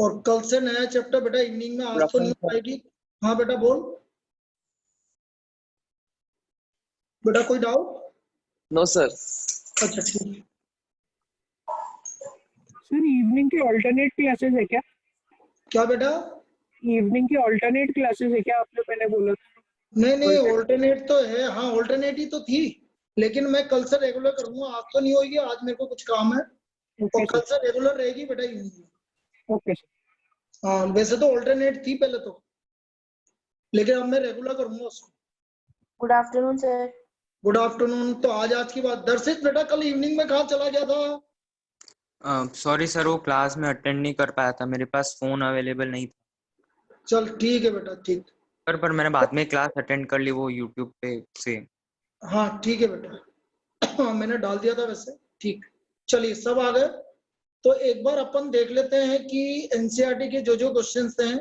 और कल से नया चैप्टर बेटा इवनिंग में, आज तो नहीं हो पाएगी। हाँ बेटा बोल बेटा, कोई डाउट? No sir. अच्छा ठीक। सर इवनिंग के अल्टरनेट क्लासेस है क्या? क्या बेटा? इवनिंग की अल्टरनेट क्लासेस है क्या, आपने पहले बोला था? नहीं ऑल्टरनेट तो है। हाँ ऑल्टरनेट ही तो थी, लेकिन मैं कल से रेगुलर करूंगा। आज तो नहीं होगी, आज मेरे को कुछ काम है। और कल से रेगुलर रहेगी बेटा इवनिंग में। Okay sir. हाँ वैसे तो ऑल्टरनेट थी पहले तो, लेकिन अब मैं रेगुलर करूंगा उसको। Good afternoon sir. Good afternoon. तो आज की बात, दर्शित बेटा कल इवनिंग में कहाँ चला गया था? सॉरी सर, वो क्लास में अटेंड नहीं कर पाया था, मेरे पास फोन अवेलेबल नहीं था। चल ठीक है बेटा, ठीक। पर मैंने बाद में क्लास अटेंड कर ली, वो यूट्यूब पे से। हाँ ठीक है बेटा। हाँ मैंने डाल दिया था वैसे। ठीक, चलिए सब आ गए। तो एक बार अपन देख लेते हैं कि एनसीईआरटी के जो जो क्वेश्चंस हैं,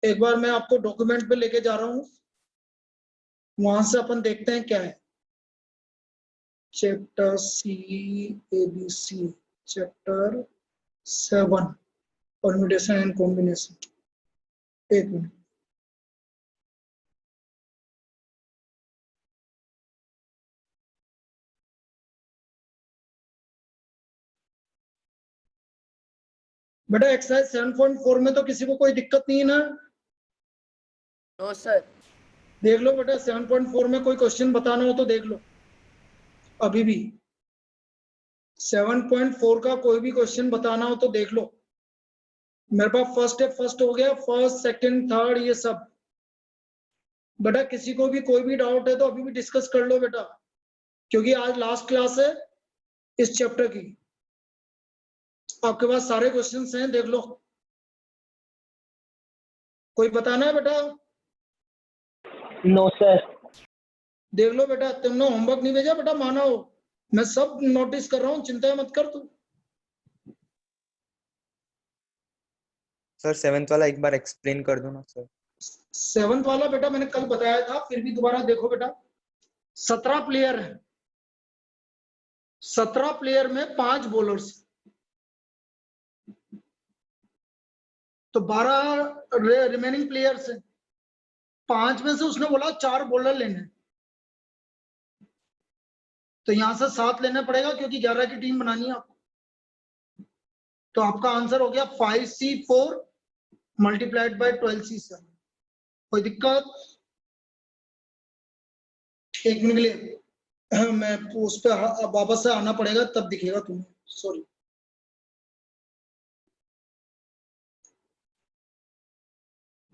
एक बार मैं आपको डॉक्यूमेंट पे लेके जा रहा हूँ, वहां से अपन देखते हैं क्या है। Chapter C, ABC, chapter 7, permutation and combination. एक मिनट। बेटा एक्सरसाइज 7.4 में तो किसी को कोई दिक्कत नहीं है ना? No sir. देख लो बेटा, 7.4 में कोई क्वेश्चन बताना हो तो देख लो अभी भी। 7.4 का कोई भी क्वेश्चन बताना हो तो देख लो। मेरे पास फर्स्ट है, फर्स्ट हो गया, फर्स्ट सेकंड थर्ड ये सब। बेटा किसी को भी कोई भी डाउट है तो अभी भी डिस्कस कर लो बेटा, क्योंकि आज लास्ट क्लास है इस चैप्टर की। आपके पास सारे क्वेश्चंस हैं, देख लो। कोई बताना है बेटा? No sir. देख लो बेटा, तुमने होमवर्क नहीं भेजा बेटा, माना हो। मैं सब नोटिस कर रहा हूँ, चिंता मत कर तू। सर 7th वाला एक बार एक्सप्लेन कर दो ना सर। 7th वाला बेटा मैंने कल बताया था, फिर भी दोबारा देखो बेटा। 17 प्लेयर है, 17 प्लेयर में 5 बॉलर्स, तो 12 रिमेनिंग प्लेयर्स हैं। 5 में से उसने बोला 4 बॉलर लेने, तो यहां से 7 लेना पड़ेगा क्योंकि 11 की टीम बनानी है आपको। तो आपका आंसर हो गया 5C4 मल्टीप्लाइड बाय 12C7। कोई दिक्कत? एक मिनट के लिए मैं उस पर वापस से आना पड़ेगा, तब दिखेगा तुम्हें। सॉरी।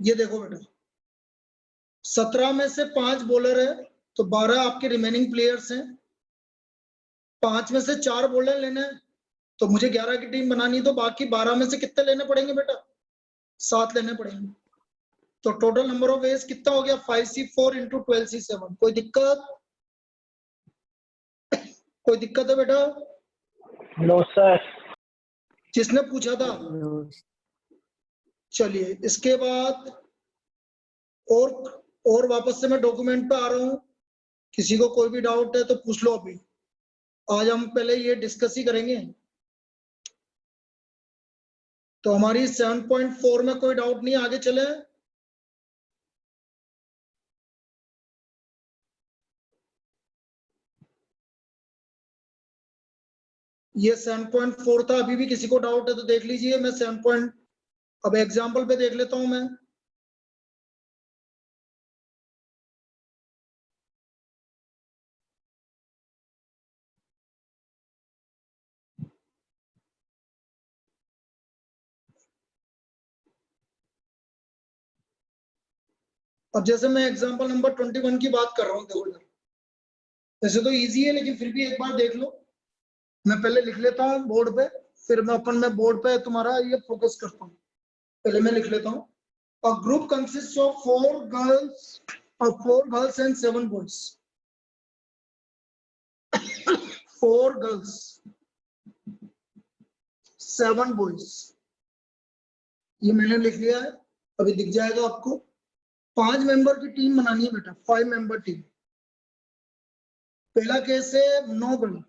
ये देखो बेटा, 17 में से 5 बॉलर है, तो 12 आपके रिमेनिंग प्लेयर्स हैं। 5 में से 4 बॉलर लेने हैं, तो मुझे 11 की टीम बनानी है, तो बाकी 12 में से कितने लेने पड़ेंगे बेटा? 7 लेने पड़ेंगे। तो टोटल नंबर ऑफ वेज कितना हो गया? 5C4 into 12C7। कोई दिक्कत? कोई दिक्कत है बेटा? No sir. जिसने पूछा था। चलिए इसके बाद और वापस से मैं डॉक्यूमेंट पे आ रहा हूँ। किसी को कोई भी डाउट है तो पूछ लो अभी। आज हम पहले ये डिस्कस ही करेंगे। तो हमारी 7.4 में कोई डाउट नहीं, आगे चले। ये 7.4 था, अभी भी किसी को डाउट है तो देख लीजिए। मैं 7. अब एग्जाम्पल पे देख लेता हूं मैं। अब जैसे मैं एग्जाम्पल नंबर 21 की बात कर रहा हूँ, देखो इधर। वैसे तो इजी है, लेकिन फिर भी एक बार देख लो। मैं पहले लिख लेता हूँ बोर्ड पे, फिर मैं बोर्ड पे तुम्हारा ये फोकस करता हूँ। पहले मैं लिख लेता हूँ। A group consists of 4 girls and 7 boys. 4 girls, 7 boys. ये मैंने लिख लिया है, अभी दिख जाएगा आपको। 5 मेंबर की टीम बनानी है बेटा, 5 मेंबर टीम। पहला केस है 9 गर्ल,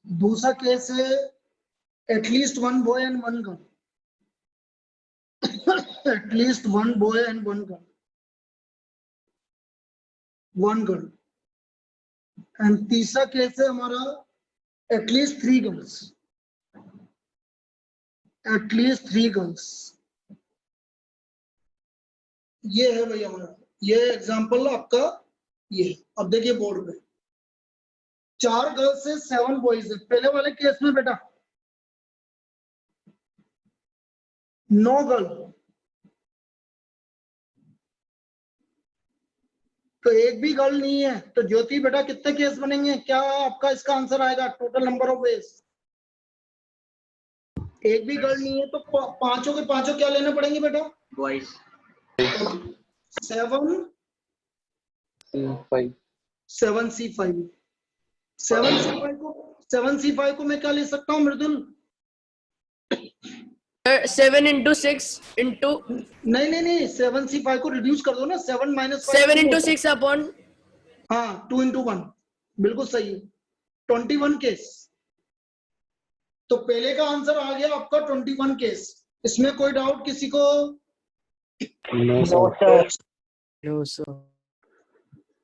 दूसरा केस है at least one boy and one girl, at least one boy and one girl, and तीसरा केस है हमारा at least three girls, at least three girls. ये है भैया हमारा, ये एग्जांपल आपका ये। अब देखिए बोर्ड पे 4 गर्ल्स से 7 बॉयज है। पहले वाले केस में बेटा 9 गर्ल, तो एक भी गर्ल नहीं है, तो ज्योति बेटा कितने केस बनेंगे? क्या आपका इसका आंसर आएगा? टोटल नंबर ऑफ वेज, एक भी गर्ल नहीं है तो पांचों के पांचों क्या लेने पड़ेंगे बेटा? बॉयज। 7C5 को मैं क्या ले सकता हूँ मृदुल? 7 into 6 into नहीं 7C5 को रिड्यूस कर दो ना, 7 - 5 7 into 6 upon हाँ 2 into 1, बिल्कुल सही है, 21 केस। तो पहले का आंसर आ गया आपका 21 केस। इसमें कोई डाउट किसी को? No sir. No sir.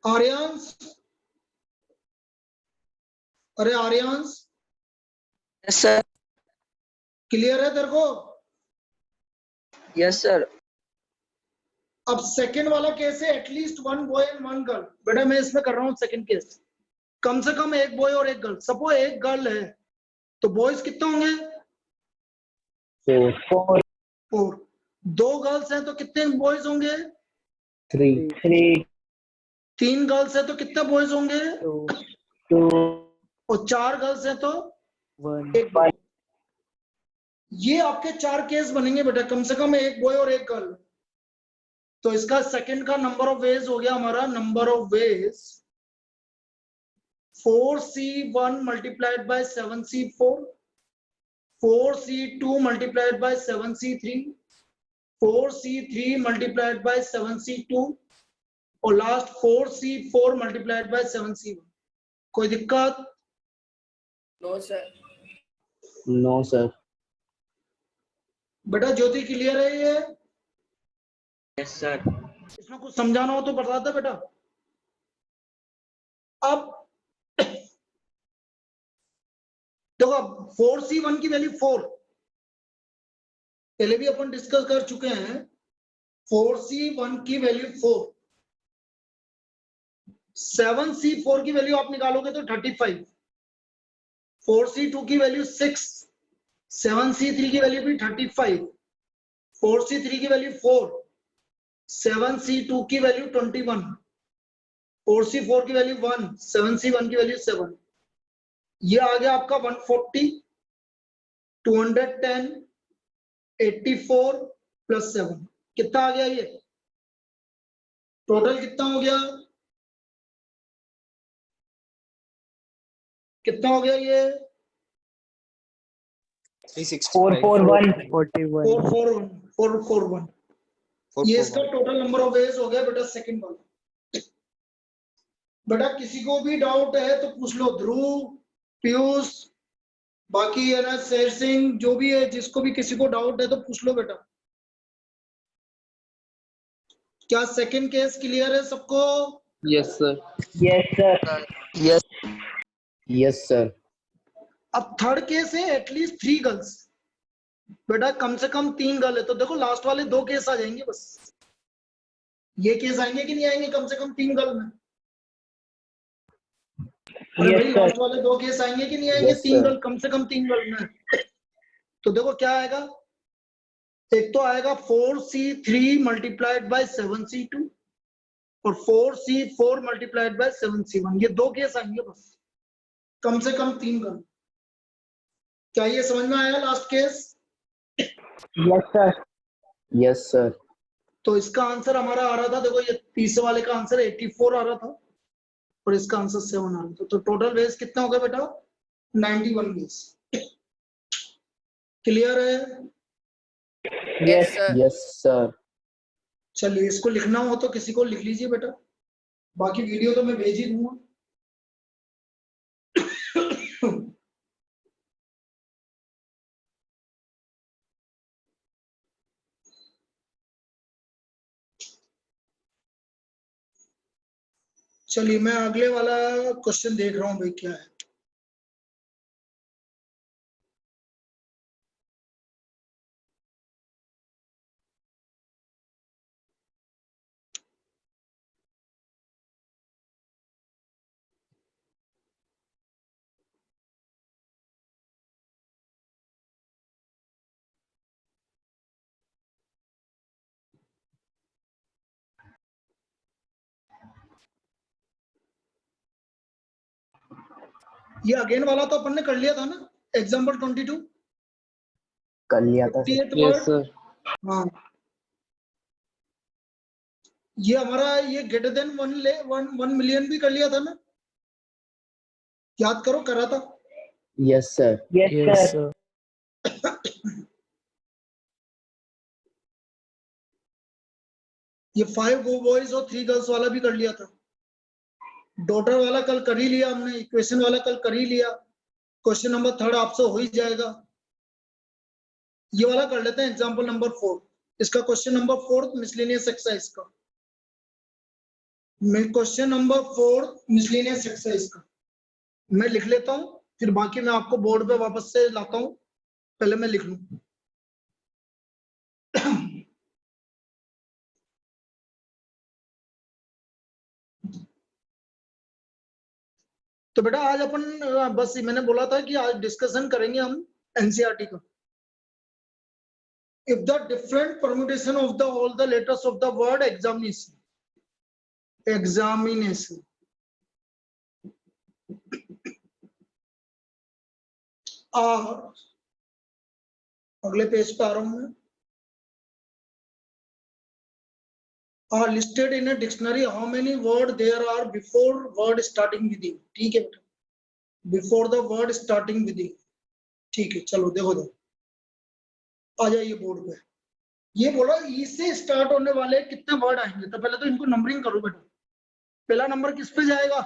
Aryansh, अरे आर्यांश यस सर। क्लियर है तेरे को? Yes sir. अब सेकंड वाला केस है at least one boy and one girl. बेटा मैं इसमें कर रहा हूँ सेकंड केस, कम से कम एक बॉय और एक गर्ल। सपोज एक गर्ल है तो बॉयज कितने होंगे? 4। 2 गर्ल्स हैं तो कितने बॉयज होंगे? 3 3 गर्ल्स हैं तो कितने बॉयज होंगे? 2 और 4 गर्ल्स हैं तो 1 एक boy। ये आपके 4 केस बनेंगे बेटा, कम से कम एक बॉय और एक गर्ल। तो इसका सेकंड का नंबर ऑफ वेज हो गया हमारा, number of ways 4C1 multiplied by 7C4, 4C2 multiplied by 7C3, 4C3 multiplied by 7C2 और last 4C4 multiplied by 7C1। कोई दिक्कत? no sir। No sir. बेटा ज्योति क्लियर है ये? Yes sir. इसमें कुछ समझाना हो तो बता दे बेटा। अब देखो, अब 4C1 की वैल्यू 4 पहले भी अपन डिस्कस कर चुके हैं। 4C1 की वैल्यू 4, 7C4 की वैल्यू आप निकालोगे तो 35, 4C2 की वैल्यू 6, 7C3 की वैल्यू भी 35, 4C3 की वैल्यू 4, 7C2 की वैल्यू 21, 4C4 की वैल्यू 1, 7C1 की वैल्यू 7। ये आ गया आपका 140, 210, 84 प्लस 7। कितना आ गया ये? टोटल कितना हो गया? कितना हो गया ये? 365 441 441। ये इसका टोटल नंबर ऑफ वेज हो गया बेटा सेकंड वाला। बेटा किसी को भी डाउट है तो पूछ लो, ध्रुव, पीयूष, बाकी है ना शेर सिंह, जो भी है, जिसको भी किसी को डाउट है तो पूछ लो बेटा। क्या सेकंड केस क्लियर है सबको? Yes sir. Yes sir. Yes. Yes sir. अब थर्ड केस है एटलीस्ट 3 गर्ल्स। बेटा कम से कम 3 गर्ल है, तो देखो लास्ट वाले 2 केस आ जाएंगे बस। ये केस आएंगे कि नहीं आएंगे कम से कम 3 गर्ल में? अरे भाई लास्ट वाले 2 केस आएंगे कि नहीं आएंगे? 3 गर्ल, कम से कम 3 गर्ल में। तो देखो क्या आएगा, एक तो आएगा 4C3 मल्टीप्लाइड बाय 7C2 और 4C4 मल्टीप्लाइड बाय 7C1। ये 2 केस आएंगे बस, कम से कम 3 गर्ल। क्या ये समझ में आया last case? Yes sir. Yes sir. तो इसका आंसर हमारा आ रहा था, देखो ये तीसरे वाले का आंसर 84 आ रहा था और इसका आंसर 7 आ रहा था। तो टोटल वेज कितना हो गया बेटा? 91 वेज। क्लियर है? Yes sir। Yes sir. चलिए इसको लिखना हो तो किसी को लिख लीजिए बेटा, बाकी वीडियो तो मैं भेज ही दूंगा। चलिए मैं अगले वाला क्वेश्चन देख रहा हूँ भाई क्या है। ये अगेन वाला तो अपन ने कर लिया था ना, एग्जाम्पल 22 कर लिया था सर। 58 Yes, word. sir. हाँ ये हमारा ये ग्रेटर देन 1 मिलियन भी कर लिया था ना, याद करो करा था। Yes sir. Yes sir. ये 5 बॉयज और 3 गर्ल्स वाला भी कर लिया था। डॉटर वाला कल कर ही लिया हमने, इक्वेशन वाला कल कर ही लिया। क्वेश्चन नंबर 3 आपसे हो ही जाएगा। ये वाला कर लेते हैं एग्जांपल नंबर 4। इसका क्वेश्चन नंबर 4 मिसलेनियस एक्सरसाइज का, क्वेश्चन नंबर 4 मिसलेनियस एक्सरसाइज का मैं लिख लेता हूं, फिर बाकी मैं आपको बोर्ड पे वापस से लाता हूं। पहले मैं लिख लूं। तो बेटा आज अपन बस मैंने बोला था कि आज डिस्कशन करेंगे हम एनसीईआरटी का। If the different permutation of the all the letters of the word examination अगले पेज पे आ रहा हूं मैं। Are listed in a dictionary how many word there are before word starting with E। ठीक है बेटा, before the word starting with E. ठीक है चलो देखो दो, आ जाइए बोर्ड पे। ये बोला ई से स्टार्ट होने वाले कितने वर्ड आएंगे, तो पहले तो इनको नंबरिंग करो बेटा। पहला नंबर किस पे जाएगा?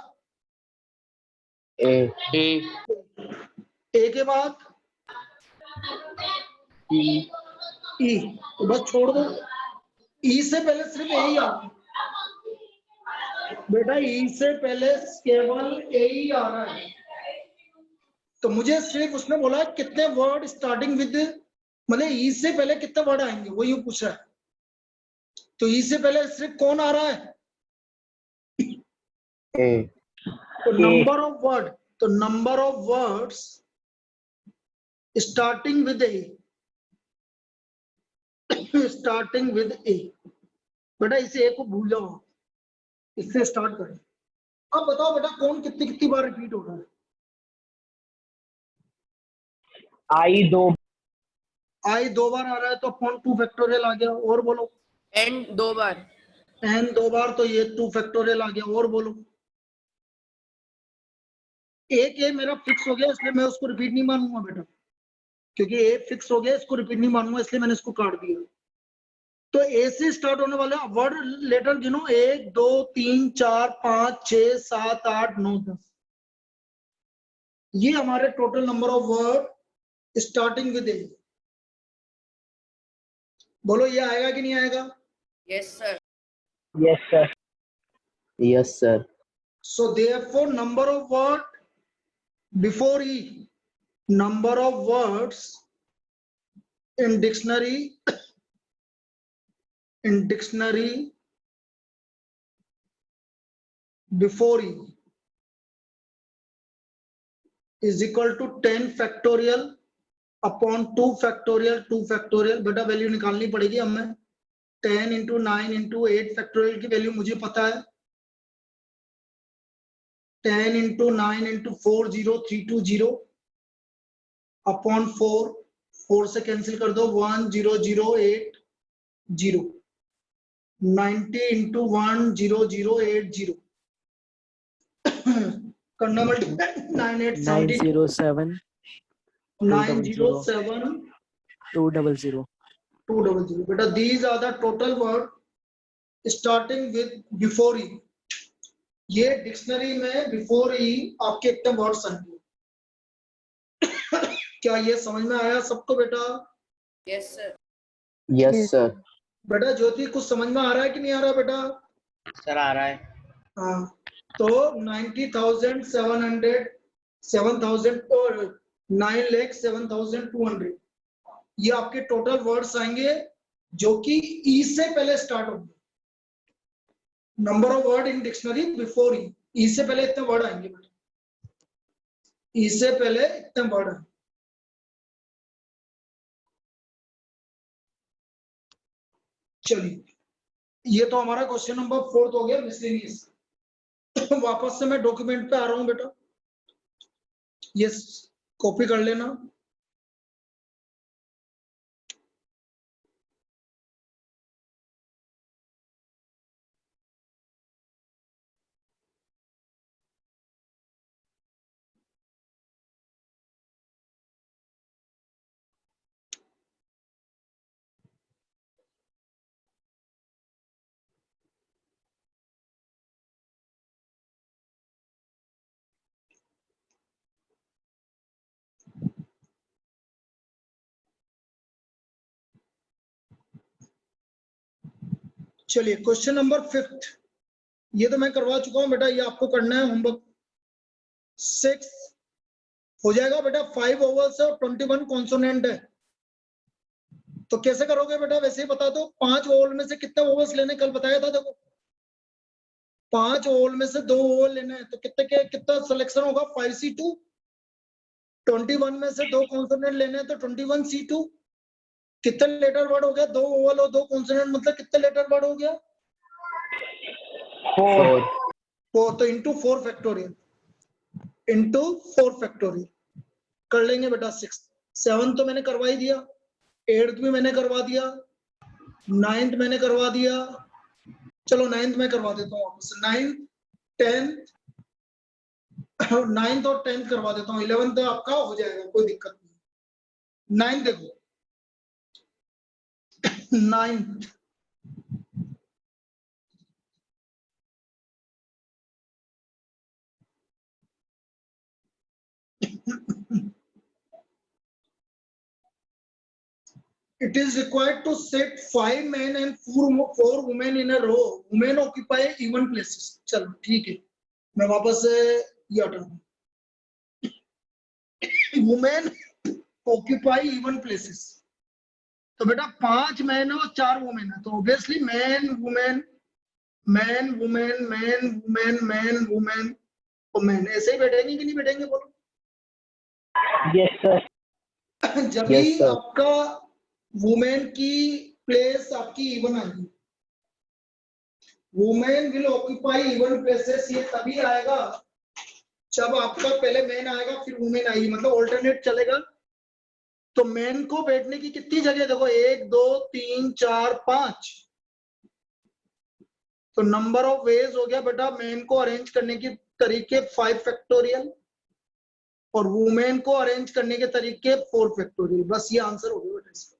ए। ए के बाद ई, तो बस छोड़ दो। ई से पहले सिर्फ ए ही आता है बेटा, ई से पहले केवल ए ही आ रहा है। तो मुझे सिर्फ उसने बोला कितने वर्ड स्टार्टिंग विद, मतलब ई से पहले कितने वर्ड आएंगे वो ये पूछ रहा है। तो ई से पहले सिर्फ कौन आ रहा है? ए। तो नंबर ऑफ वर्ड, तो number of words starting with A, starting with A. बेटा इसे ए को भूल जाओ, इससे स्टार्ट करें। अब बताओ बेटा कौन कितनी कितनी बार रिपीट हो रहा है? आई दो बार आ रहा है तो अपॉन 2 फैक्टोरियल आ गया। और बोलो। And 2 bar. एन 2 बार तो ये 2 फैक्टोरियल आ गया। और बोलो। एक ए मेरा फिक्स हो गया इसलिए मैं उसको रिपीट नहीं मानूंगा बेटा, क्योंकि ए फिक्स हो गया, इसको रिपीट नहीं मानूंगा इसलिए मैंने इसको काट दिया। तो ए से स्टार्ट होने वाले वर्ड लेटर गिनो, 1 2 3 4 5 6 7 8 9 10। ये हमारे total number of word starting with A. बोलो ये आएगा कि नहीं आएगा? Yes sir. Yes sir. Yes sir. So therefore number of word before E, number of words in dictionary before E is equal to 10 factorial upon 2 factorial 2 factorial। बेटा value निकालनी पड़ेगी हमें। 10 into 9 into 8 factorial की value मुझे पता है। 10 into 9 into 40320 upon 4 से cancel कर दो, 10080। 90 into 10080 करना मल्टीप्लाई 907 907 200। बेटा these are the total word starting with before E। ये डिक्शनरी में बिफोर ई आपके एकदम वर्ड्स आएंगे। क्या ये समझ में आया सबको बेटा? Yes sir. Yes sir. बेटा ज्योति कुछ समझ में आ रहा है कि नहीं आ रहा बेटा? सर आ रहा है। हाँ तो 90,700 7,000 और 9,07,200 ये आपके टोटल वर्ड्स आएंगे जो कि ई से पहले स्टार्ट होंगे। Number of word in dictionary before E से पहले इतने वर्ड आएंगे बेटा, ई से पहले इतने वर्ड आएंगे। चलिए, ये तो हमारा क्वेश्चन नंबर 4 हो गया मिसलेनियस। वापस से मैं डॉक्यूमेंट पे आ रहा हूं बेटा, ये कॉपी कर लेना। चलिए, क्वेश्चन नंबर 5 ये तो मैं करवा चुका हूं बेटा, ये आपको करना है होमवर्क 6 हो जाएगा बेटा। 5 ओवल्स है और 21 कॉन्सोनेंट है, तो कैसे करोगे बेटा? वैसे ही बता दो। 5 ओवल में से कितने ओवल्स लेने कल बताया था। देखो 5 ओवल में से 2 ओवल लेने हैं, तो कितना सिलेक्शन होगा? 5C2। 21 में से 2 कॉन्सोनेंट लेने हैं तो 21C2। कितने लेटर वर्ड हो गया? 2 ओवल और 2 कॉन्सोनेंट, मतलब कितने लेटर वर्ड हो गया? 4 तो इंटू 4 फैक्टोरियल, इंटू 4 फैक्टोरियल कर लेंगे बेटा। 6 7 तो मैंने करवा ही दिया, 8th भी मैंने करवा दिया, 9th मैंने करवा दिया। चलो 9th में करवा देता हूँ वापस। 9th 10th 9th और 10th करवा देता हूँ। 11th तो आपका हो जाएगा, कोई दिक्कत नहीं। 9th देखो 9th it is required to set 5 men and 4 women in a row. Women occupy even places. चलो ठीक है, मैं वापस से ये हटाऊंगा। Women occupy even places। तो बेटा 5 मैन और 4 वुमेन है, तो obviously man women man women man women man women women ऐसे ही बैठेंगे कि नहीं बैठेंगे बोलो? Yes sir. जब Yes, भी sir. आपका वुमेन की प्लेस आपकी इवन आएगी, women will occupy even places, ये तभी आएगा जब आपका पहले मैन आएगा फिर वुमेन आएगी, मतलब ऑल्टरनेट चलेगा। तो मैन को बैठने की कितनी जगह? देखो 1 2 3 4 5, तो नंबर ऑफ वेज हो गया बेटा मैन को अरेंज करने के तरीके 5 फैक्टोरियल और वुमेन को अरेंज करने के तरीके 4 फैक्टोरियल। बस ये आंसर हो गया बेटा इसका।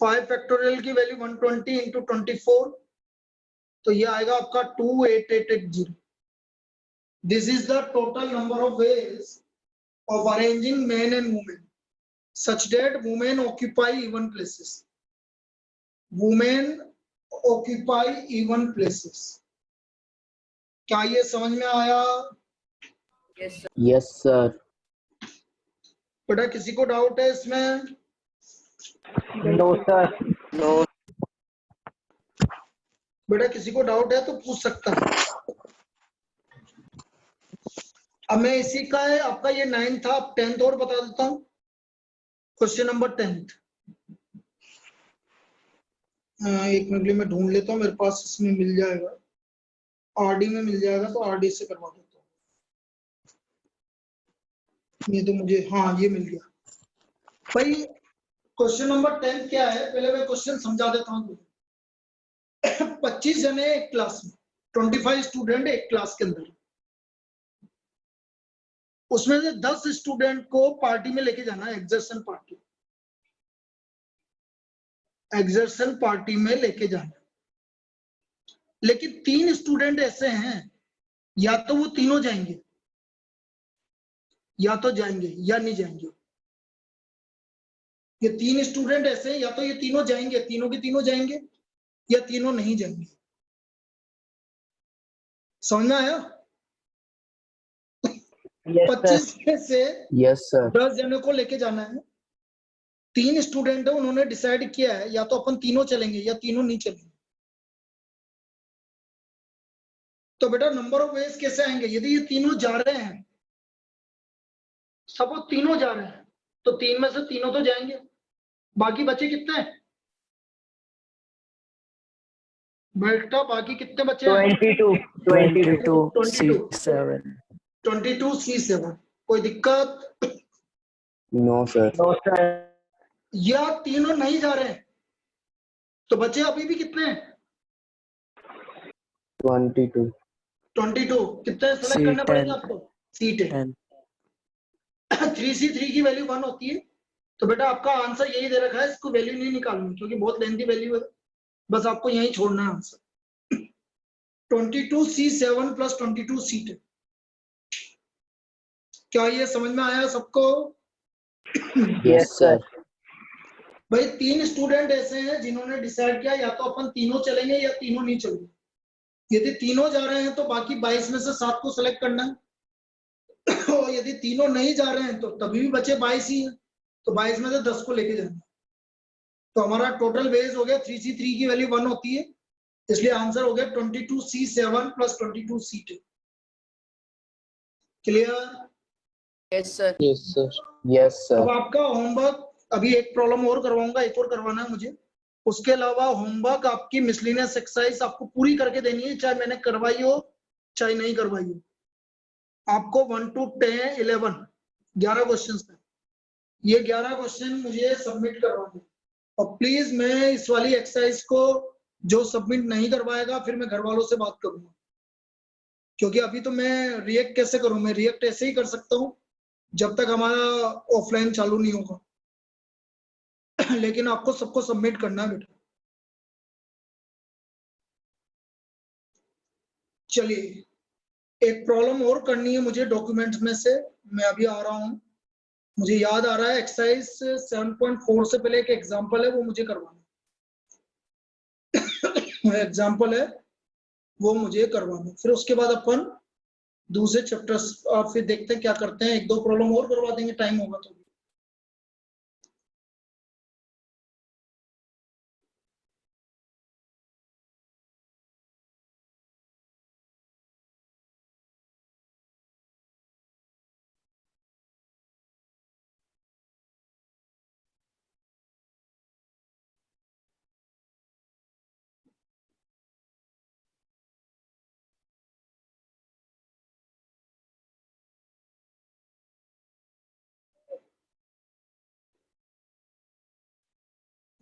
5 फैक्टोरियल की वैल्यू 120 इंटू 24, तो ये आएगा आपका 28880। This is the total number of ways of arranging men and women such that women occupy even places. Women occupy even places. क्या ये समझ में आया? Yes, sir. Yes, sir. बेटा किसी को डाउट है इसमें? No sir. No. बेटा किसी को डाउट है तो पूछ सकता है। अब मैं इसी का है, आपका ये 9 था, अब 10th और बता देता हूँ। Question number 10। एक मिनट लिए मैं ढूंढ लेता हूँ, मेरे पास इसमें मिल जाएगा, आरडी में मिल जाएगा, तो आरडी से करवा देता हूँ। ये तो मुझे, हाँ ये मिल गया भाई। क्वेश्चन नंबर 10 क्या है, पहले मैं क्वेश्चन समझा देता हूँ। 25 जने एक क्लास में, 25 स्टूडेंट एक क्लास के अंदर, उसमें से 10 स्टूडेंट को पार्टी में लेके जाना है, एक्सर्शन पार्टी, एक्सर्शन पार्टी में लेके जाना। लेकिन 3 स्टूडेंट ऐसे हैं, या तो वो तीनों जाएंगे, या तो जाएंगे या नहीं जाएंगे। ये 3 स्टूडेंट ऐसे हैं, या तो ये तीनों जाएंगे, तीनों के तीनों जाएंगे, या तीनों नहीं जाएंगे। समझ में आया? Yes, sir. 25 में से Yes, sir. 10 जनों को लेके जाना है। 3 स्टूडेंट है, उन्होंने डिसाइड किया है या तो अपन तीनों चलेंगे या तीनों नहीं चलेंगे। तो बेटा नंबर ऑफ वेज कैसे आएंगे? यदि ये तीनों जा रहे हैं, सपोज तीनों जा रहे हैं, तो 3 में से तीनों तो जाएंगे, बाकी बचे कितने हैं बेटा? बाकी कितने बचे हैं? 22 C7. 22 C7। कोई दिक्कत? No, sir. No, sir. या तीनों नहीं जा रहे हैं, तो बचे अभी भी कितने हैं? 22. 22। कितने सेलेक्ट करने पड़ेंगे आपको? C10। 3C3 की वैल्यू 1 होती है, तो बेटा आपका आंसर यही दे रखा है, इसको वैल्यू नहीं निकालनी क्योंकि बहुत लेंथी वैल्यू है, बस आपको यही छोड़ना है आंसर। 22C7 plus 22C10। क्या ये समझ में आया सबको? Yes, sir. भाई 3 स्टूडेंट ऐसे हैं जिन्होंने डिसाइड किया या तो अपन तीनों चलेंगे या तीनों नहीं चलेंगे। यदि तीनों जा रहे हैं तो बाकी 22 में से 7 को सेलेक्ट करना है, और यदि तीनों नहीं जा रहे हैं तो तभी भी बचे 22 ही है, तो 22 में से 10 को लेके जाना। तो हमारा टोटल वेज हो गया 3C3 की वैल्यू 1 होती है, इसलिए आंसर हो गया 22C7 plus 22C10। Clear? Yes, sir. Yes, sir. Yes, अब sir. आपका होमवर्क, अभी एक प्रॉब्लम और करवाऊंगा, एक और करवाना है मुझे। उसके अलावा होमवर्क आपकी मिसलिनियस एक्सरसाइज आपको पूरी करके देनी है, चाहे मैंने करवाई हो चाहे नहीं करवाई हो। आपको 1 to 10 11 11 क्वेश्चन है, ये 11 क्वेश्चन मुझे सबमिट करवाने। और प्लीज मैं इस वाली एक्सरसाइज को जो सबमिट नहीं करवाएगा फिर मैं घर वालों से बात करूंगा, क्योंकि अभी तो मैं रिएक्ट कैसे करूं? मैं रिएक्ट ऐसे ही कर सकता हूं जब तक हमारा ऑफलाइन चालू नहीं होगा, लेकिन आपको सबको सबमिट करना है बेटा। चलिए एक प्रॉब्लम और करनी है मुझे डॉक्यूमेंट्स में से, मैं अभी आ रहा हूं। मुझे याद आ रहा है एक्सरसाइज 7.4 से पहले एक एग्जांपल है, वो मुझे करवाना है। एग्जांपल है वो मुझे करवाना है, फिर उसके बाद अपन दूसरे चैप्टर्स फिर देखते हैं क्या करते हैं। 1-2 प्रॉब्लम और करवा देंगे, टाइम होगा तो।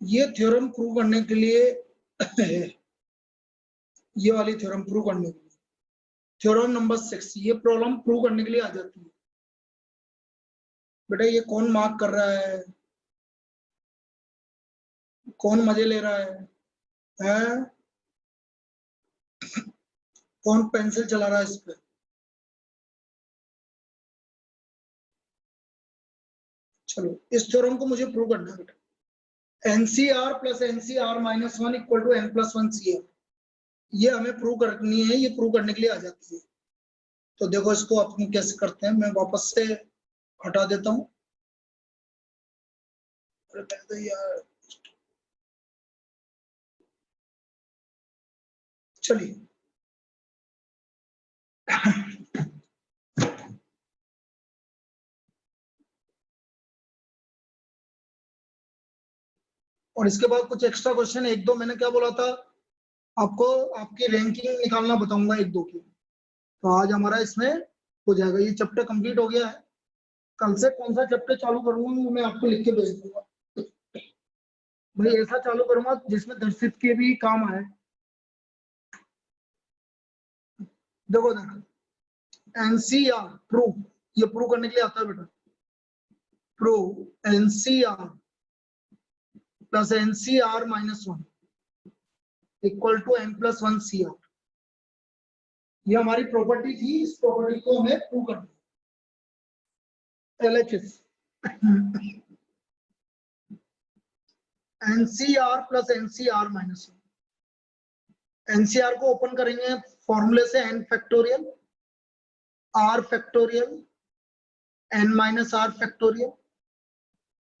ये थ्योरम प्रूव करने के लिए है, ये वाली थ्योरम प्रूव करने के लिए, थ्योरम नंबर 6, ये प्रॉब्लम प्रूव करने के लिए आ जाती है। बेटा ये कौन मार्क कर रहा है? कौन मजे ले रहा है? हैं? कौन पेंसिल चला रहा है इस पे? चलो इस थ्योरम को मुझे प्रूव करना है बेटा। NCR plus NCR minus 1 equal to N plus 1 CR, ये हमें प्रूव करनी है, ये प्रूव करने के लिए आ जाती है। तो देखो इसको अपन कैसे करते हैं, मैं वापस से हटा देता हूँ। यार चलिए और इसके बाद कुछ एक्स्ट्रा क्वेश्चन 1-2, मैंने क्या बोला था आपको, आपकी रैंकिंग निकालना बताऊंगा 1-2 की। तो आज हमारा इसमें हो जाएगा, ये चैप्टर कंप्लीट हो गया है। कल से कौन सा चैप्टर चालू करूंगा मैं आपको लिख के भेज दूंगा भाई, ऐसा चालू करूंगा जिसमें दर्शित के भी काम आए। देखो NCR प्रूव, ये प्रूव करने के लिए आता है बेटा। Prove NCR plus NCR minus 1 equal to N plus 1 CR, ये हमारी प्रॉपर्टी थी, इस प्रॉपर्टी को हमें प्रूव करना है। LHS NCR plus NCR minus 1, NCR को ओपन करेंगे फॉर्मूले से n factorial r factorial n minus r factorial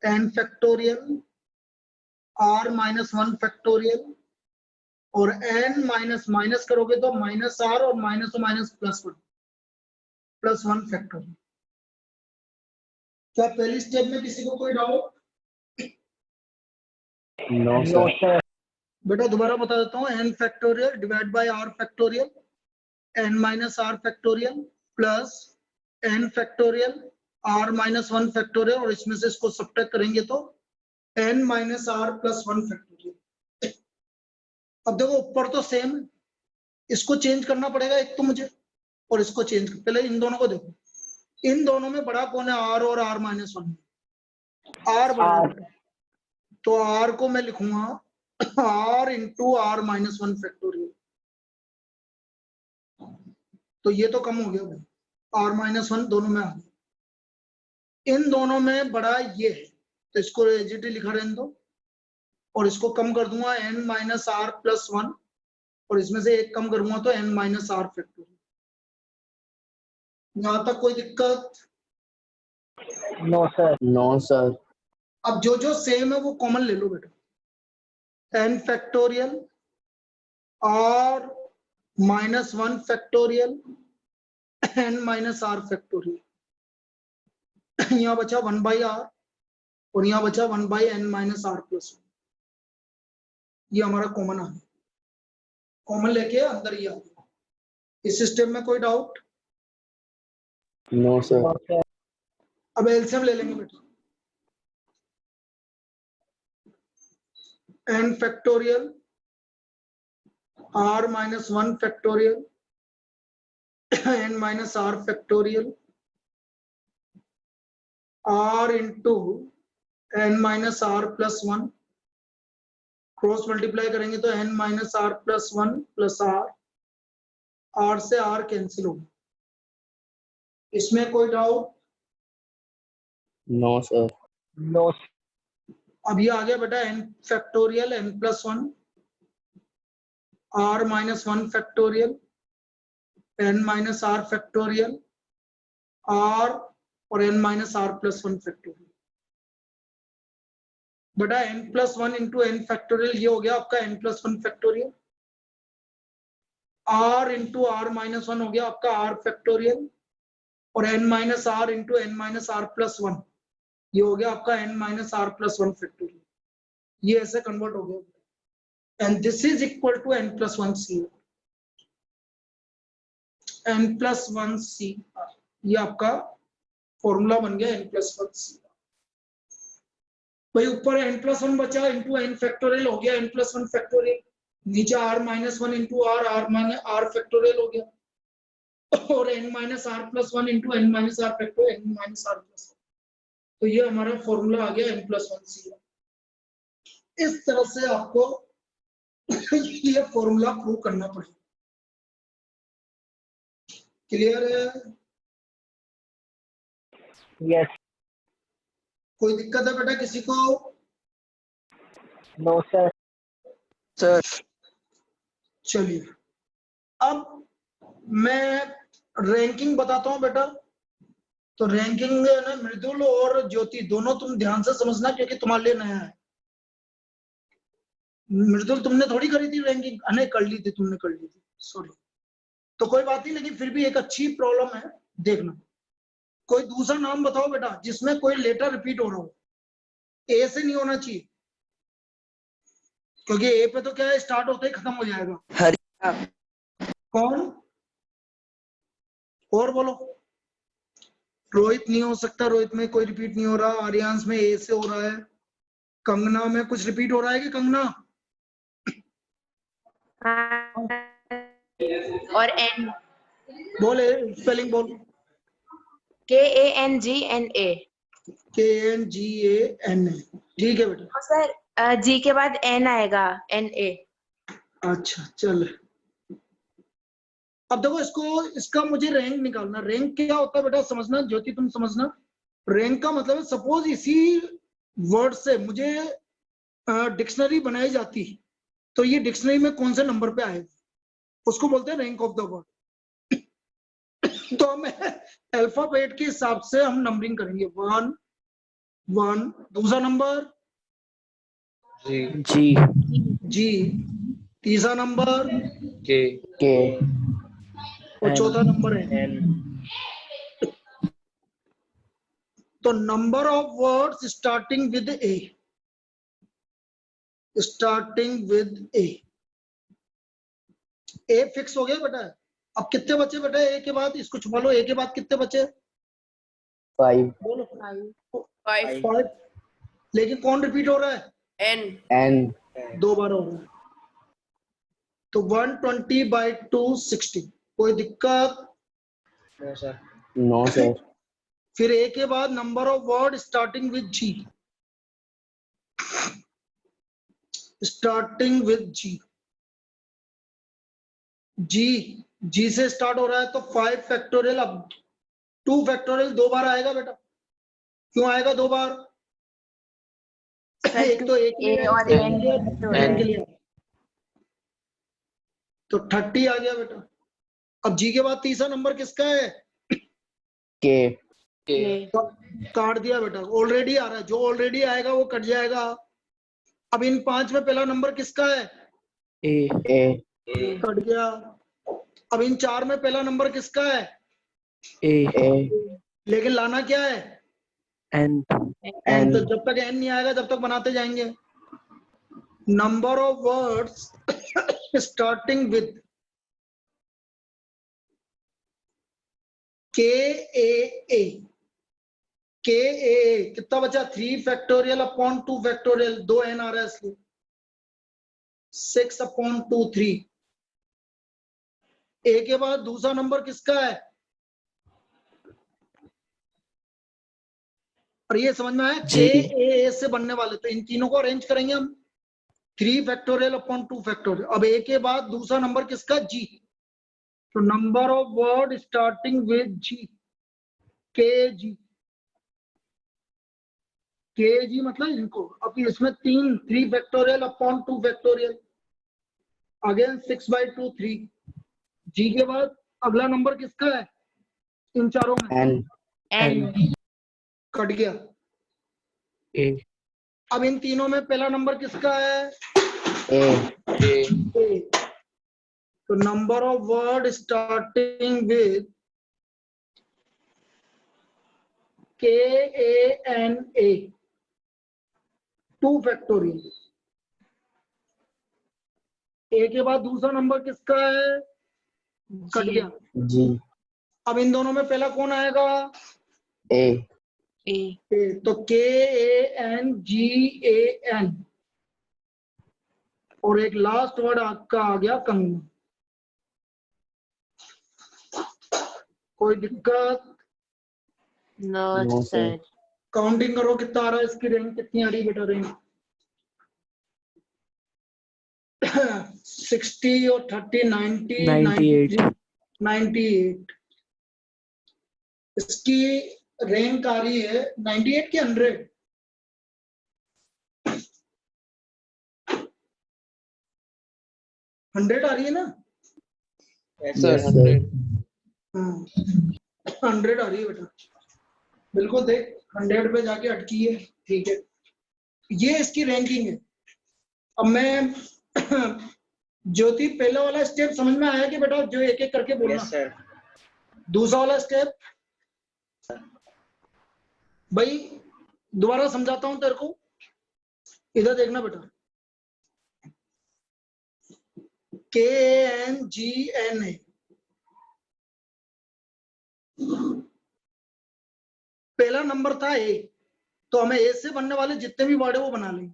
n factorial r minus 1 factorial और n माइनस माइनस करोगे तो माइनस r और माइनस प्लस 1 फैक्टोरियल। क्या पहली स्टेप में किसी को कोई डाउट? No, sir. बेटा दोबारा बता देता हूँ, n factorial divide by r factorial n minus r factorial plus n factorial r minus 1 factorial और इसमें से इसको सब्ट्रैक्ट करेंगे तो n minus r plus 1 factorial. अब देखो ऊपर तो सेम है, इसको चेंज करना पड़ेगा एक तो मुझे, और इसको चेंज पहले इन दोनों को देखो, इन दोनों में बड़ा कौन है? r और r माइनस 1। r बड़ा है तो r को मैं लिखूंगा r into r minus 1 factorial. तो ये तो कम हो गया भाई, r माइनस 1 दोनों में आ गया। इन दोनों में बड़ा ये है तो इसको एजिटी लिखा रहने दो और इसको कम कर दूंगा n माइनस r प्लस 1 और इसमें से एक कम करूंगा तो n माइनस r फैक्टोरियल। यहां तक कोई दिक्कत? No sir. No, sir. अब जो सेम है वो कॉमन ले लो बेटा, n factorial r minus 1 factorial n minus r factorial. यहाँ बचा 1 बाई r और यहाँ बचा 1 by n minus r plus 1। ये हमारा कॉमन आ गया, कॉमन लेके अंदर ही आ गया। इस सिस्टम में कोई डाउट? No, sir. अब एलसीएम ले लेंगे बेटा, n factorial r minus 1 factorial n minus r factorial r into n minus r plus 1 cross multiply करेंगे तो n minus r plus 1 plus r से r कैंसिल होगा। इसमें कोई डाउट? No, sir. नो। अब ये आ गया बेटा n factorial n plus 1 r minus 1 factorial n minus r factorial r और n minus r plus 1 factorial. बेटा n plus 1 into n factorial ये हो गया आपका n plus 1 factorial, r into r minus 1 हो गया आपका r फैक्टोरियल और n minus r into n minus r plus 1 ये हो गया आपका n minus r plus 1 factorial. ये ऐसे कन्वर्ट हो गया and this is equal to n plus 1 c, n plus 1 c। ये आपका फॉर्मूला बन गया n प्लस 1 c। भाई ऊपर n प्लस 1 बचा इंटू n फैक्टोरियल हो गया n प्लस 1 फैक्टोरियल, नीचे r minus 1 into r minus r factorial हो गया और n minus r plus 1 into n minus r factorial n minus r plus 1। तो ये हमारा फॉर्मूला आ गया n प्लस 1 c। इस तरह से आपको ये फॉर्मूला प्रूव करना पड़ेगा। क्लियर है? यस। कोई दिक्कत है बेटा किसी को? No sir. Sir. चलिए अब मैं रैंकिंग बताता हूं बेटा। तो रैंकिंग ना मृदुल और ज्योति दोनों तुम ध्यान से समझना क्योंकि तुम्हारे लिए नया है। मृदुल तुमने थोड़ी करी थी रैंकिंग? नहीं कर ली थी, तुमने कर ली थी, सॉरी। तो कोई बात नहीं, लेकिन फिर भी एक अच्छी प्रॉब्लम है, देखना। कोई दूसरा नाम बताओ बेटा जिसमें कोई लेटर रिपीट हो रहा हो। ए से नहीं होना चाहिए क्योंकि ए पे तो क्या है स्टार्ट होते ही खत्म हो जाएगा। हरि। कौन और बोलो? रोहित नहीं हो सकता, रोहित में कोई रिपीट नहीं हो रहा। आर्यांश में ए से हो रहा है। कंगना में कुछ रिपीट हो रहा है कि कंगना? और एन बोले स्पेलिंग बोल। KANGNA। KNGANA, ठीक है बेटा। सर जी के बाद N आएगा, NA। अच्छा चल, अब देखो इसको, इसका मुझे रैंक निकालना। रैंक क्या होता है बेटा समझना, ज्योति तुम समझना। रैंक का मतलब है सपोज इसी वर्ड से मुझे डिक्शनरी बनाई जाती तो ये डिक्शनरी में कौन से नंबर पे आएगा। उसको बोलते हैं रैंक ऑफ द वर्ड। तो हमें अल्फाबेट के हिसाब से हम नंबरिंग करेंगे 1 1, दूसरा नंबर जी जी, तीसरा नंबर के और चौथा नंबर है। तो number of words starting with A, starting with A, a fix हो गया बेटा। अब कितने बचे बेटा ए के बाद? इसको छुपा लो, ए के बाद कितने बचे? 5 बोलो। 5 5। लेकिन कौन रिपीट हो रहा है? N N 2 बार हो रहा है। तो 120/2 60। कोई दिक्कत? नो सर फिर ए के बाद number of word starting with G, starting with G, G से स्टार्ट हो रहा है तो 5 फैक्टोरियल। अब 2 फैक्टोरियल 2 बार आएगा बेटा। क्यों आएगा 2 बार? एक तो एक के लिए, और एक N के लिए, N के लिए। तो 30 आ गया बेटा। अब जी के बाद तीसरा नंबर किसका है? के काट दिया बेटा, ऑलरेडी आ रहा है। जो ऑलरेडी आएगा वो कट जाएगा। अब इन 5 में पहला नंबर किसका है? ए कट गया। अब इन 4 में पहला नंबर किसका है? ए लेकिन लाना क्या है? N तो जब तक एन नहीं आएगा तब तक बनाते जाएंगे। Number of words starting with के ए, के ए कितना बचा? 3 फैक्टोरियल अपॉन 2 फैक्टोरियल, 2 एन आ रहा है इसलिए 6/2 3। ए के बाद दूसरा नंबर किसका है? और ये समझ में आया के ए से बनने वाले, तो इन तीनों को अरेंज करेंगे हम 3 फैक्टोरियल अपॉन 2 फैक्टोरियल। अब ए के बाद दूसरा नंबर किसका? जी। तो number of word starting with G, के जी मतलब इनको। अब इसमें 3 factorial upon 2 factorial, again 6/2 3। G के बाद अगला नंबर किसका है इन चारों में? N कट गया। अब इन तीनों में पहला नंबर किसका है? ए। तो number of word starting with KANA 2 factorial. A के बाद दूसरा नंबर किसका है? कट गया। जी अब इन दोनों में पहला कौन आएगा? ए तो KANGAN। और एक लास्ट वर्ड आपका आ गया कंगना। कोई दिक्कत? No, No, sir. sir. Counting करो कितना आ रहा है, इसकी रैंक कितनी आ रही है बेटा? रैंक 60 और 30 90 98। इसकी रैंक आ रही है 98 की 100। हंड्रेड आ रही है ना? सर 100 100 आ रही है बेटा, बिल्कुल। देख 100 पे जाके अटकी है, ठीक है। ये इसकी रैंकिंग है। अब मैं ज्योति पहला वाला स्टेप समझ में आया कि बेटा जो एक एक करके बोलना? दूसरा वाला स्टेप भाई दोबारा समझाता हूं तेरे को, इधर देखना बेटा। KANGNA पहला नंबर था ए, तो हमें ए से बनने वाले जितने भी वर्ड है वो बना लेंगे।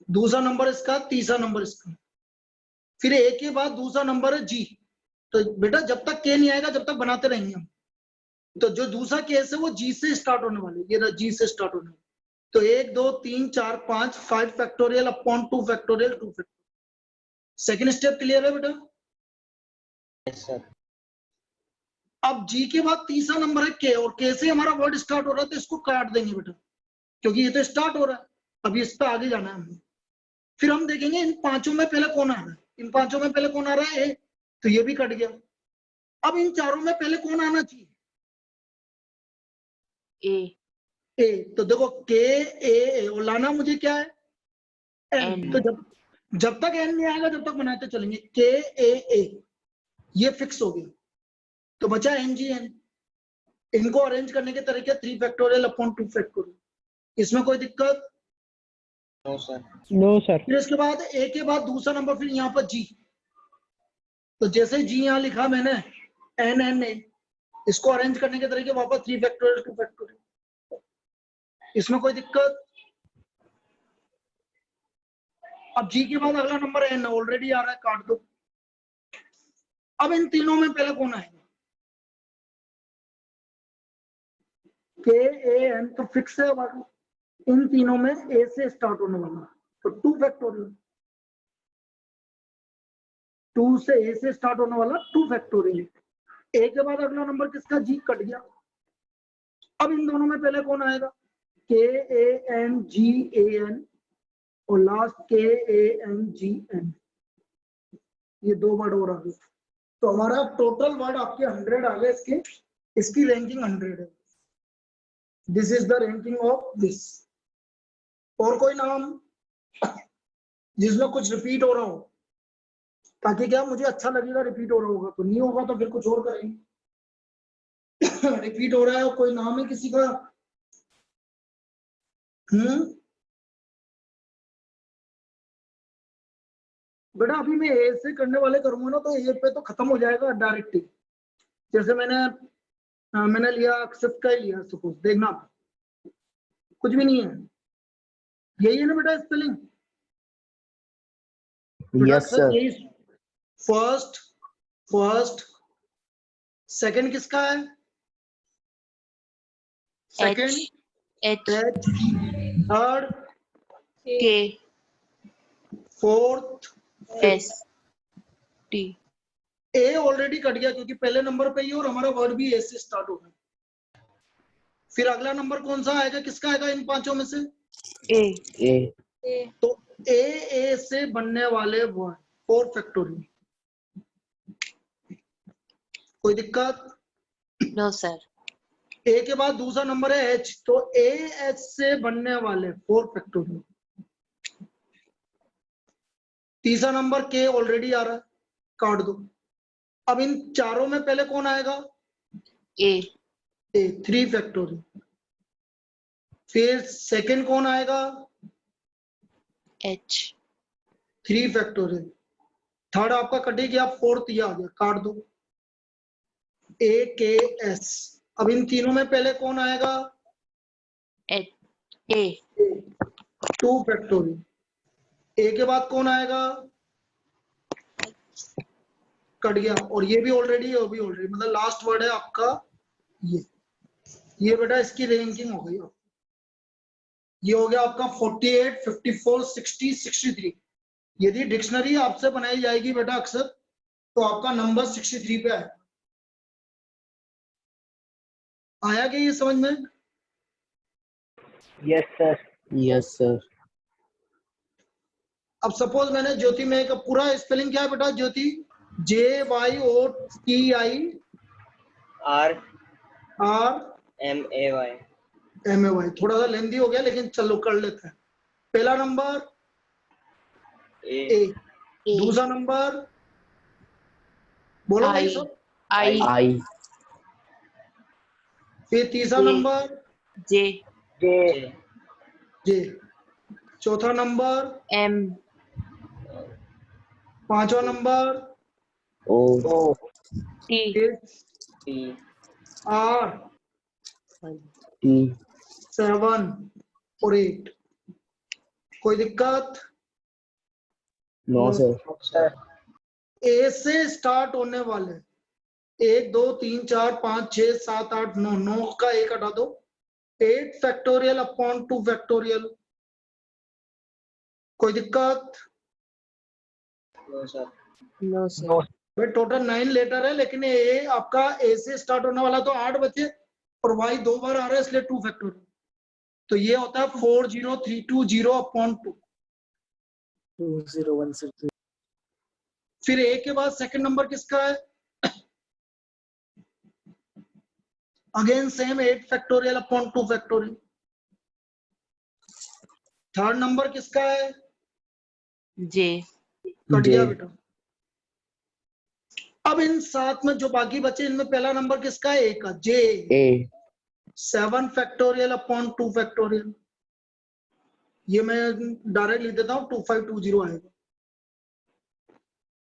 दूसरा नंबर इसका, तीसरा नंबर इसका। फिर ए के बाद दूसरा नंबर है जी। तो बेटा जब तक के नहीं आएगा जब तक बनाते रहेंगे हम। तो जो दूसरा केस है वो जी से स्टार्ट होने वाले, ये जी से स्टार्ट होने वाले। तो 1 2 3 4 5 factorial upon 2 factorial 2 factorial. Second step clear है बेटा? सर अब जी के बाद तीसरा नंबर है के, और के से हमारा वर्ड स्टार्ट हो रहा है तो इसको काट देंगे बेटा, क्योंकि ये तो स्टार्ट हो रहा है। अभी इस पर आगे जाना है हमें। फिर हम देखेंगे इन पांचों में पहले कौन आ रहा है। इन पांचों में पहले कौन आ रहा है? ए। तो ये भी कट गया। अब इन चारों में पहले कौन आना चाहिए? A. ए। तो देखो के ए और लाना मुझे क्या है? एन। N. तो जब तक एन नहीं आएगा जब तक बनाते चलेंगे। के ए ये फिक्स हो गया। तो बचा एन जी एन। इनको अरेंज करने के तरीके 3 फैक्टोरियल अपॉन 2 फैक्टोरियल। इसमें कोई दिक्कत? No sir. No sir. फिर इसके बाद ए के बाद दूसरा नंबर, फिर यहाँ पर जी। तो जैसे जी यहाँ लिखा मैंने एन एन ए, इसको अरेंज करने के तरीके वापस 3 फैक्टोरियल 2 फैक्टोरियल। इसमें कोई दिक्कत? अब जी के बाद अगला नंबर एन ऑलरेडी आ रहा है, काट दो। अब इन तीनों में पहले कौन आएगा? के ए एन तो फिक्स है हमारा। इन तीनों में ए से स्टार्ट होने वाला, तो 2 फैक्टोरियल। 2 से ए से स्टार्ट होने वाला 2 फैक्टोरियल। ए के बाद अगला नंबर किसका? जी, कट गया। अब इन दोनों में पहले कौन आएगा? के A N G A N और लास्ट के ए एन जी एन। ये 2 वर्ड और आ गए। तो हमारा टोटल वर्ड आपके 100 आ गए। इसकी रैंकिंग 100 है। This is the ranking of this. और कोई नाम जिसमें कुछ रिपीट हो रहा हो, ताकि क्या मुझे अच्छा लगेगा रिपीट हो रहा होगा, तो नहीं होगा तो फिर कुछ और करेंगे। रिपीट हो रहा है कोई नाम है किसी का? बेटा अभी मैं ए से करने वाले करूंगा ना, तो ए पे तो खत्म हो जाएगा डायरेक्ट ही। जैसे मैंने लिया एक्सेप्ट का ही लिया, सपोज देखना कुछ भी नहीं है। यही है ना बेटा spelling? Yes sir. First second किसका है? Second H. Third K. Fourth S. T. ए ऑलरेडी कट गया क्योंकि पहले नंबर पे ही और हमारा वर्ड भी ए से स्टार्ट होगा। फिर अगला नंबर कौन सा आएगा? किसका आएगा इन पांचों में से? A. ए। तो ए से बनने वाले वर्ड 4 फैक्टोरियल। कोई दिक्कत? No sir. ए के बाद दूसरा नंबर है एच, तो ए एच से बनने वाले 4 फैक्टोरियल। तीसरा नंबर के ऑलरेडी आ रहा है, काट दो। अब इन चारों में पहले कौन आएगा? A. A 3 factorial. फिर सेकंड कौन आएगा? H. 3 फैक्टोरियल। थर्ड आपका कटे गया, फोर्थ ये आ गया, काट दो। ए के एस। अब इन तीनों में पहले कौन आएगा? H. A. 2 फैक्टोरियल। ए के बाद कौन आएगा? कट गया। और ये भी ऑलरेडी है, वो भी ऑलरेडी, मतलब लास्ट वर्ड है आपका ये बेटा इसकी रैंकिंग हो गई। ये हो गया आपका 48, 54, 60, 63। यदि डिक्शनरी आपसे बनाई जाएगी बेटा अक्सर, तो आपका नंबर 63 पे आएगा। आया क्या ये समझ में? Yes sir. Yes sir. अब सपोज मैंने ज्योति में एक पूरा स्पेलिंग क्या है बेटा? ज्योति JYOTI RMAY। थोड़ा सा लेंदी हो गया लेकिन चलो कर लेते हैं। पहला नंबर ए। दूसरा नंबर बोलो भाई सब। आई। फिर तीसरा नंबर J. जे। चौथा नंबर M. पांचवा नंबर ओ। T. R T. 7 और 8। कोई दिक्कत? No sir. ए से स्टार्ट होने वाले 1 2 3 4 5 6 7 8 9, 9 का 1 हटा दो। 8 फैक्टोरियल अपॉन 2 फैक्टोरियल। कोई दिक्कत? No sir. No sir. भाई टोटल 9 लेटर है, लेकिन ए आपका ए से स्टार्ट होने वाला तो 8 बचे और वाई 2 बार आ रहा है, इसलिए 2 फैक्टोरियल। तो ये होता है 4032 अपॉन 2। 2016 फिर ए के बाद सेकंड नंबर किसका है? Again same 8 factorial upon 2 factorial. Third number किसका है? J. कट गया J. बेटा। अब इन 7 में जो बाकी बचे इनमें पहला नंबर किसका है? ए का, जे। A. 7 factorial upon 2 factorial. ये मैं डायरेक्ट लिख देता हूं, 2520 आएगा।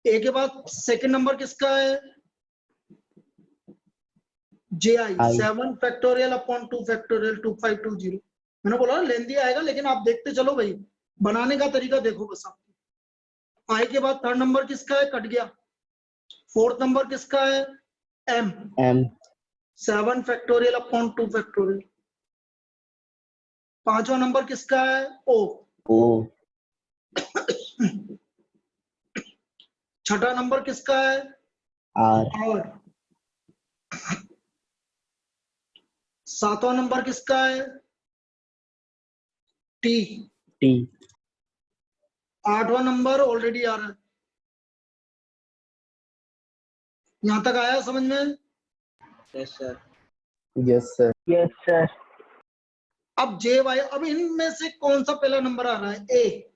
ए के बाद सेकंड नंबर किसका है? जे आई। I. 7 factorial upon 2 factorial 2520। मैंने बोला लेंदी आएगा, लेकिन आप देखते चलो भाई, बनाने का तरीका देखो बस आप। आई के बाद थर्ड नंबर किसका है? कट गया। फोर्थ नंबर किसका है? M. M. 7 factorial upon 2 factorial. पांचवा नंबर किसका है? ओ। O. छठा नंबर किसका है? R. और सातवां नंबर किसका है? टी। T. आठवां नंबर ऑलरेडी आ रहा है। यहां तक आया समझ में? Yes, sir. Yes, sir. Yes, sir. अब जे वाई, अब इनमें से कौन सा पहला नंबर आ रहा है? ए।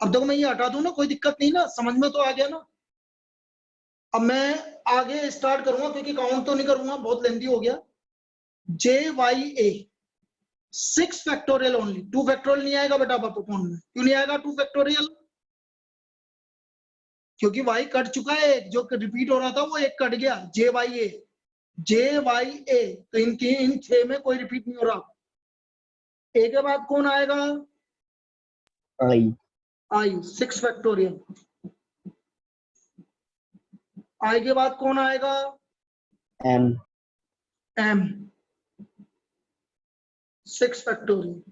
अब देखो मैं ये हटा दूं ना, कोई दिक्कत नहीं ना, समझ में तो आ गया ना। अब मैं आगे स्टार्ट करूंगा क्योंकि काउंट तो नहीं करूंगा, बहुत लेंथी हो गया। जे वाई ए 6 फैक्टोरियल ओनली। 2 फैक्टोरियल नहीं आएगा बेटा अपॉन में। क्यों नहीं आएगा 2 फैक्टोरियल? क्योंकि वाई कट चुका है, जो रिपीट हो रहा था वो एक कट गया। जे वाई ए, जे वाई ए, तो इन 6 में कोई रिपीट नहीं हो रहा। ए के बाद कौन आएगा? I. आई। 6 फैक्टोरियल। आई के बाद कौन आएगा? M. एम। 6 फैक्टोरियल।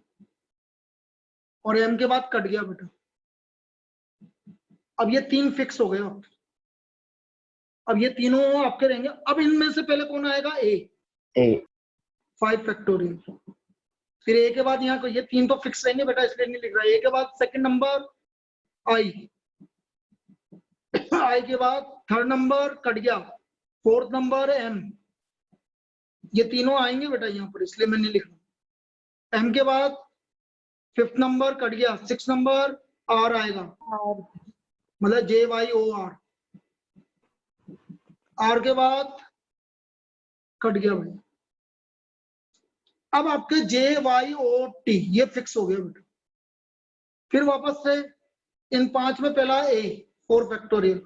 और एम के बाद कट गया बेटा। अब ये 3 फिक्स हो गए आपके। अब ये तीनों आपके रहेंगे। अब इनमें से पहले कौन आएगा? ए। A. 5 फैक्टोरियल। फिर ए के बाद यहाँ को, ये 3 तो फिक्स रहेंगे बेटा, इसलिए नहीं लिख रहा। ए के बाद सेकंड नंबर आई। आई के बाद थर्ड नंबर कट गया। Fourth number M. ये तीनों आएंगे बेटा यहाँ पर, इसलिए मैं नहीं लिख रहा। एम के बाद फिफ्थ नंबर कट गया। 6 नंबर आर आएगा, मतलब जे वाई ओ आर। आर के बाद कट गया भाई। अब आपके जे वाई ओ टी ये फिक्स हो गया बेटा। फिर वापस से इन 5 में पहला ए 4 फैक्टोरियल।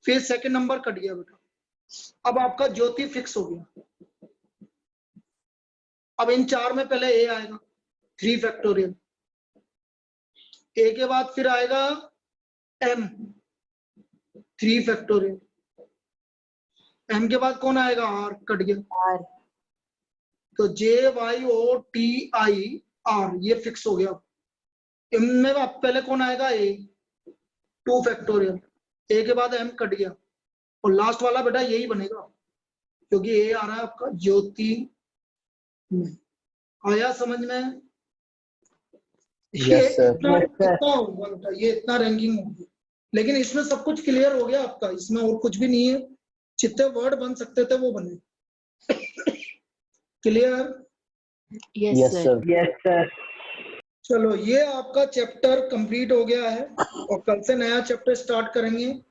फिर सेकंड नंबर कट गया बेटा। अब आपका ज्योति फिक्स हो गया। अब इन 4 में पहले ए आएगा 3 फैक्टोरियल। ए के बाद फिर आएगा एम 3 फैक्टोरियल। एम के बाद कौन आएगा? आर। कट गया। R. तो J Y O T I R ये फिक्स हो गया। इनमें अब पहले कौन आएगा? ए 2 फैक्टोरियल। ए के बाद एम कट गया और लास्ट वाला बेटा यही बनेगा, क्योंकि ए आ रहा है आपका ज्योति में। आया समझ में? ये Yes, sir. इतना Yes, sir. इतना होगा बेटा, ये इतना रैंकिंग होगी। लेकिन इसमें सब कुछ क्लियर हो गया आपका, इसमें और कुछ भी नहीं है। जितने वर्ड बन सकते थे वो बने। Clear? Yes, Yes, sir. sir. Yes, sir. चलो ये आपका चैप्टर कंप्लीट हो गया है और कल से नया चैप्टर स्टार्ट करेंगे। सर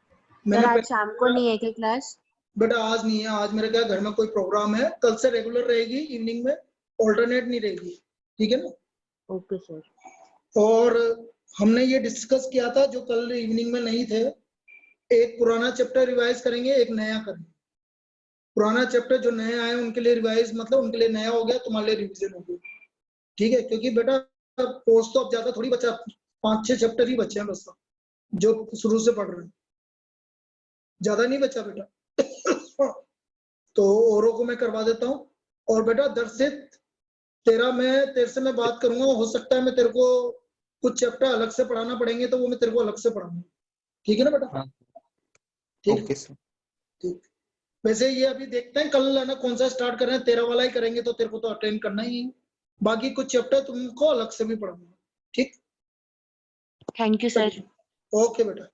मैंने आज शाम को नहीं है क्या क्लास? बेटा आज नहीं है, आज मेरे क्या घर में कोई प्रोग्राम है। कल से रेगुलर रहेगी, इवनिंग में, ऑल्टरनेट नहीं रहेगी। ठीक है ना? Okay sir. और हमने ये डिस्कस किया था जो कल इवनिंग में नहीं थे, एक पुराना चैप्टर रिवाइज करेंगे, एक नया करेंगे। पुराना चैप्टर जो नए आए उनके लिए रिवाइज, मतलब उनके लिए नया हो गया, तुम्हारे लिए रिवीजन हो गया। ठीक है? क्योंकि बेटा कोर्स तो अब ज्यादा थोड़ी बचा, 5-6 चैप्टर ही बचे हैं बस जो शुरू से पढ़ रहे हैं, ज्यादा नहीं बचा बेटा। तो औरों को मैं करवा देता हूँ। और बेटा दर्शित तेरे से मैं बात करूंगा, हो सकता है मैं तेरे को कुछ चैप्टर अलग से पढ़ाना पड़ेंगे, तो वो मैं तेरे को अलग से पढ़ाऊंगा। ठीक है ना बेटा? हाँ। ठीक ओके सर। ठीक। वैसे ये अभी देखते हैं कल है ना कौन सा स्टार्ट कर रहे हैं, 13 वाला ही करेंगे तो तेरे को तो अटेंड करना ही है। बाकी कुछ चैप्टर तुमको अलग से भी पढ़ाऊंगा। ठीक। Thank you sir. ओके बेटा।